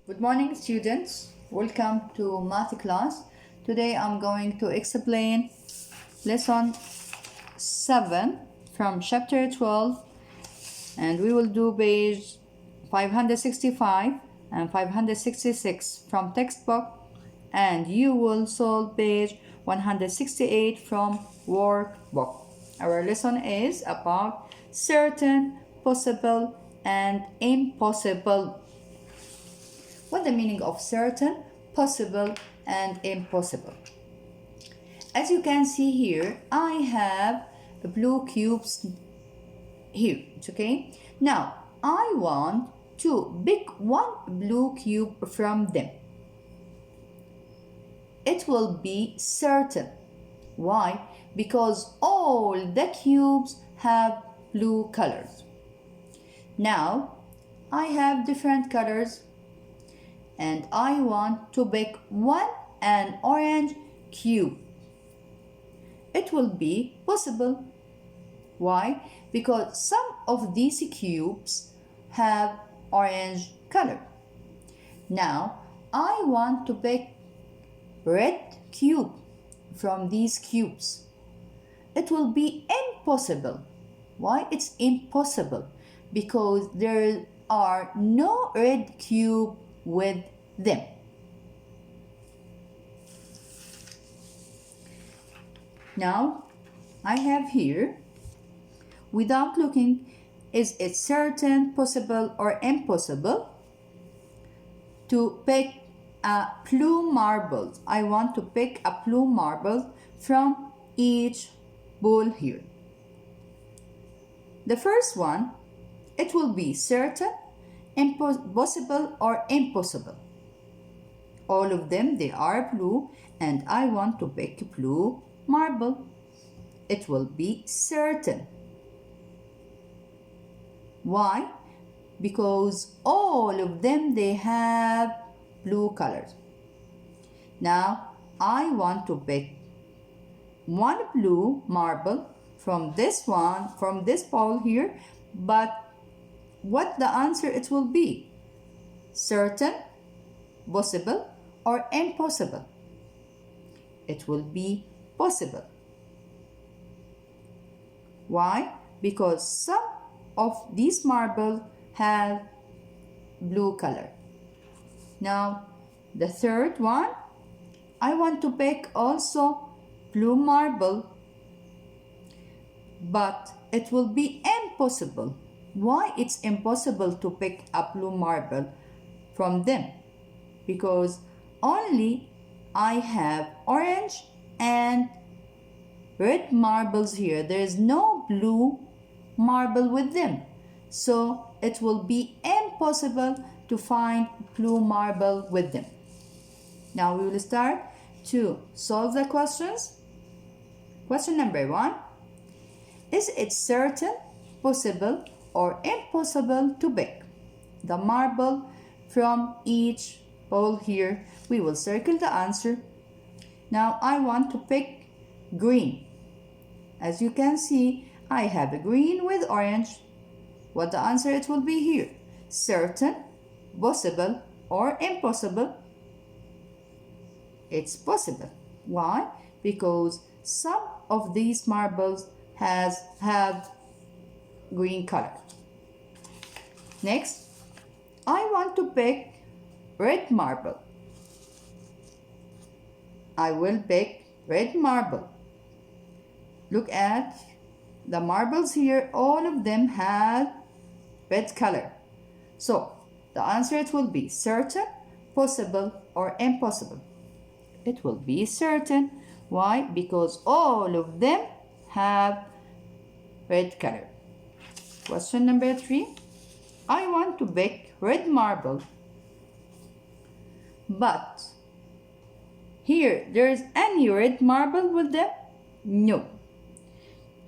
Good morning, students. Welcome to math class. Today I'm going to explain lesson 7 from chapter 12, and we will do page 565 and 566 from textbook, and you will solve page 168 from workbook. Our lesson is about certain, possible, and impossible. What the meaning of certain, possible, and impossible? As you can see here, I have blue cubes here. Okay. Now I want to pick one blue cube from them. It will be certain. Why? Because all the cubes have blue colors. Now I have different colors, and I want to pick an orange cube. It will be possible. Why? Because some of these cubes have orange color. Now I want to pick red cube from these cubes. It will be impossible. Why? It's impossible because there are no red cube with them. Now I have here, without looking, is it certain, possible, or impossible to pick a blue marble? I want to pick a blue marble from each bowl here. The first one, it will be certain, possible, or impossible. All of them, they are blue, and I want to pick blue marble. It will be certain. Why? Because all of them, they have blue colors. Now I want to pick one blue marble from this bowl here, but what the answer it will be? Certain, possible, or impossible? It will be possible. Why? Because some of these marbles have blue color. Now the third one, I want to pick also blue marble, but it will be impossible. Why it's impossible to pick a blue marble from them? Because only I have orange and red marbles here. There is no blue marble with them. So it will be impossible to find blue marble with them. Now we will start to solve the questions. Question number 1. Is it certain, possible, or impossible to pick the marble from each bowl here? We will circle the answer. Now I want to pick green. As you can see, I have a green with orange. What the answer it will be here? Certain, possible, or impossible? It's possible. Why? Because some of these marbles have green color. Next, I want to pick red marble. I will pick red marble. Look at the marbles here. All of them have red color. So the answer it will be certain, possible, or impossible. It will be certain. Why? Because all of them have red color. Question number 3. I want to pick red marble, but here there is any red marble with them? No.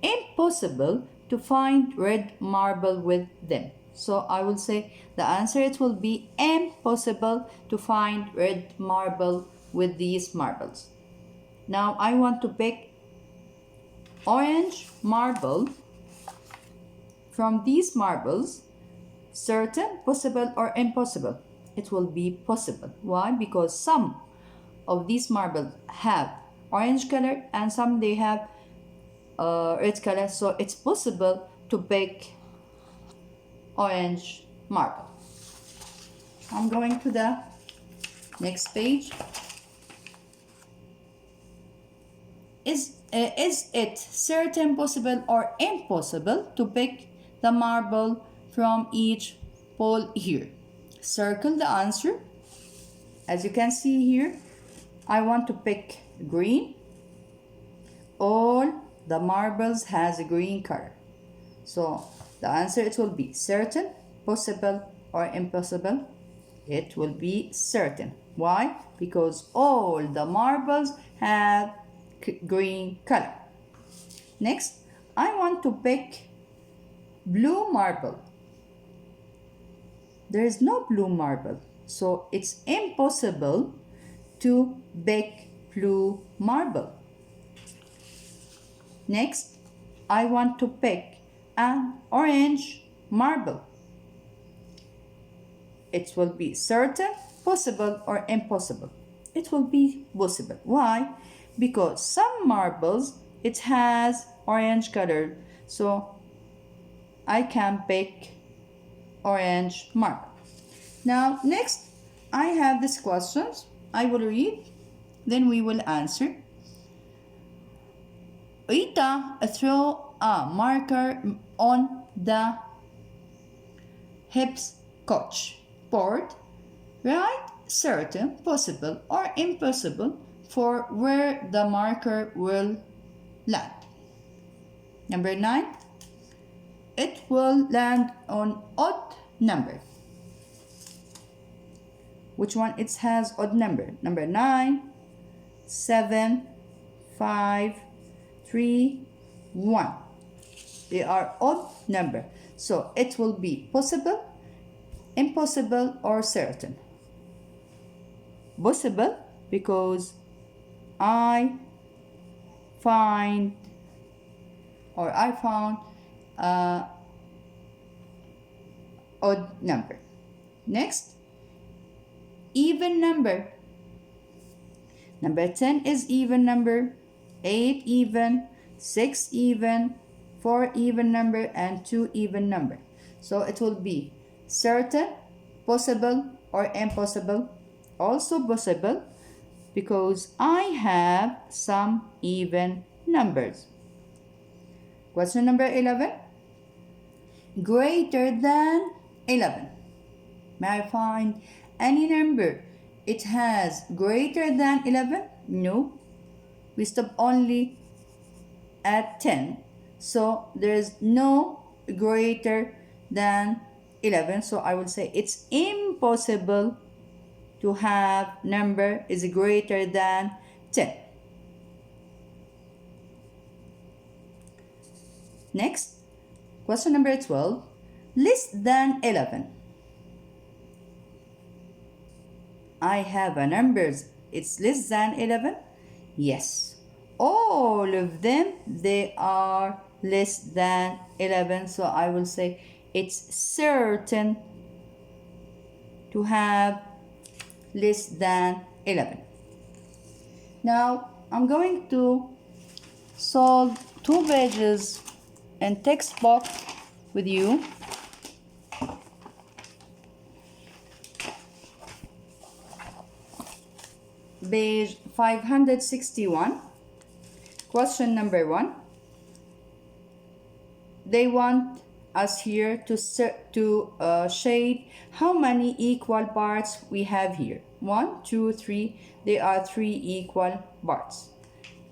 Impossible to find red marble with them. So I will say the answer it will be impossible to find red marble with these marbles. Now I want to pick orange marble from these marbles. Certain, possible, or impossible? it will be possible. Why? Because some of these marbles have orange color and some they have red color, so it's possible to pick orange marble. I'm going to the next page. Is it certain, possible, or impossible to pick the marble from each pole here? Circle the answer. As you can see here, I want to pick green. All the marbles has a green color. So the answer, it will be certain, possible, or impossible. It will be certain. Why? Because all the marbles have green color. Next, I want to pick blue marble. There is no blue marble, so it's impossible to pick blue marble. Next, I want to pick an orange marble. It will be certain, possible, or impossible. It will be possible. Why? Because some marbles, it has orange color, so I can pick orange marble. Now, next, I have these questions. I will read, then we will answer. Rita threw a marker on the hopscotch board. Write certain, possible, or impossible for where the marker will land. Number 9. It will land on odd number. Which one? It has odd number. Number 9, 7, 5, 3, 1. They are odd number. So it will be possible, impossible, or certain. Possible because I found odd number. Next, even number. Number 10 is even number, 8 even, 6 even, 4 even number, and 2 even number. So it will be certain, possible, or impossible. Also possible because I have some even numbers. Question number 11. Greater than 11. May I find any number it has greater than 11? No. We stop only at 10. So there is no greater than 11. So I will say it's impossible to have number is greater than 10. Next, question number 12. Less than 11. I have a numbers. It's less than 11? Yes. All of them, they are less than 11. So I will say it's certain to have less than 11. Now, I'm going to solve 2 pages in textbook with you. Page 561. Question number 1. They want us here to shade how many equal parts we have here. 1, 2, 3. There are 3 equal parts.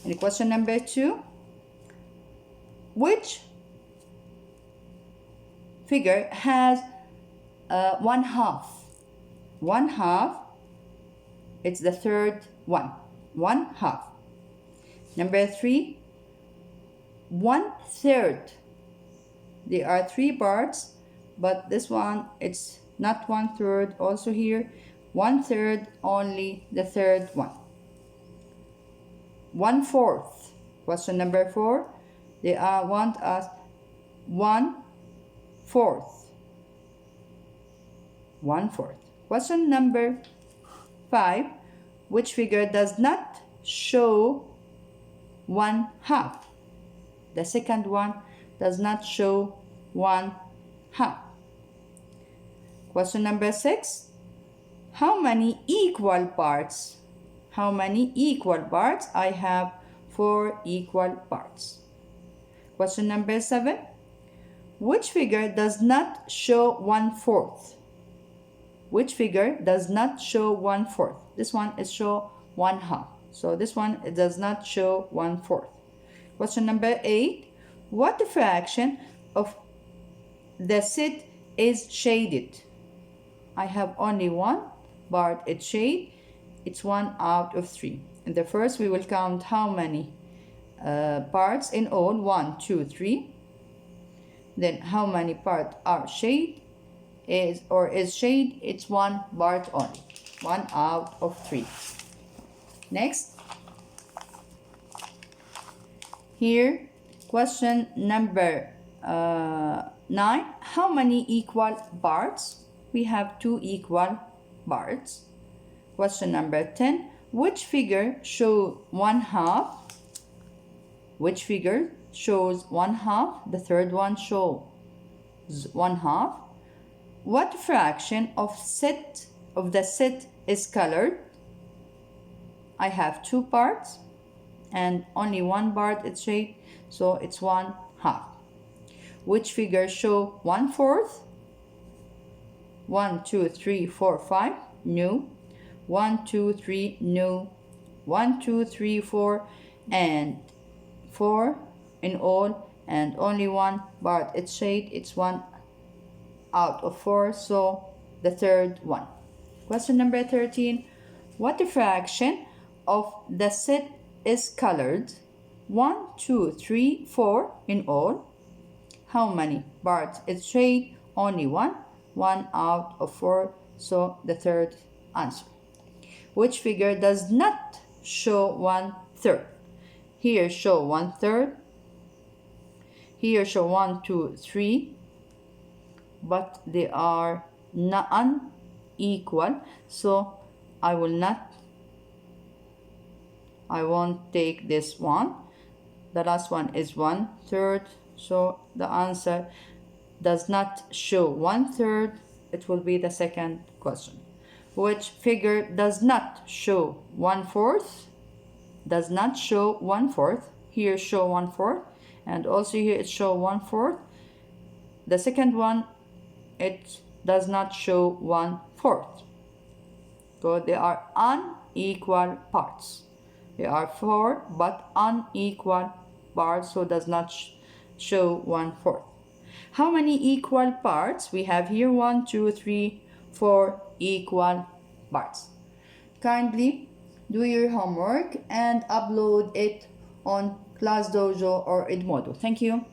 And question number 2. Which figure has 1/2? 1/2. It's the third one. 1/2. Number 3. 1/3. There are 3 parts, but this one it's not 1/3. Also here, 1/3 only the third one. 1/4. Question number 4. They want us 1/4. 1/4. Question number 5. Which figure does not show 1/2? The second one does not show 1/2. Question number 6. How many equal parts? How many equal parts? I have 4 equal parts. Question number 7. Which figure does not show 1/4? Which figure does not show 1/4? This one is show 1/2. So this one, it does not show 1/4. Question number 8. What fraction of the set is shaded? I have only one part it's shade. It's 1 out of 3. In the first, we will count how many parts in all. 1, 2, 3. Then how many parts are shade is shade? It's 1 part only. 1 out of 3. Next. Here, question number 9. How many equal parts? We have 2 equal parts. Question number 10. Which figure shows 1/2? Which figure shows 1/2? The third one shows 1/2. What fraction of the set is colored? I have 2 parts and only 1 part is shade, so it's 1/2. Which figure show 1/4? 1, 2, 3, 4, 5. No. 1, 2, 3. No. 1, 2, 3, 4, and 4 in all, and only 1 part it's shade. It's 1 out of 4, so the third one. Question number 13. What fraction of the set is colored? 1, 2, 3, 4 in all. How many parts it's shade? Only 1. 1 out of 4, so the third answer. Which figure does not show 1/3? Here show 1/3. Here show 1, 2, 3, but they are not unequal, so I won't take this one. The last one is 1/3, so the answer does not show 1/3. It will be the second question. Which figure does not show 1/4? Does not show 1/4. Here show 1/4, and also here it show 1/4. The second one, it does not show 1/4. So they are unequal parts. They are 4 but unequal parts, so does not show 1/4. How many equal parts? We have here 1, 2, 3, 4 equal parts. Kindly do your homework and upload it on Class Dojo or Edmodo. Thank you.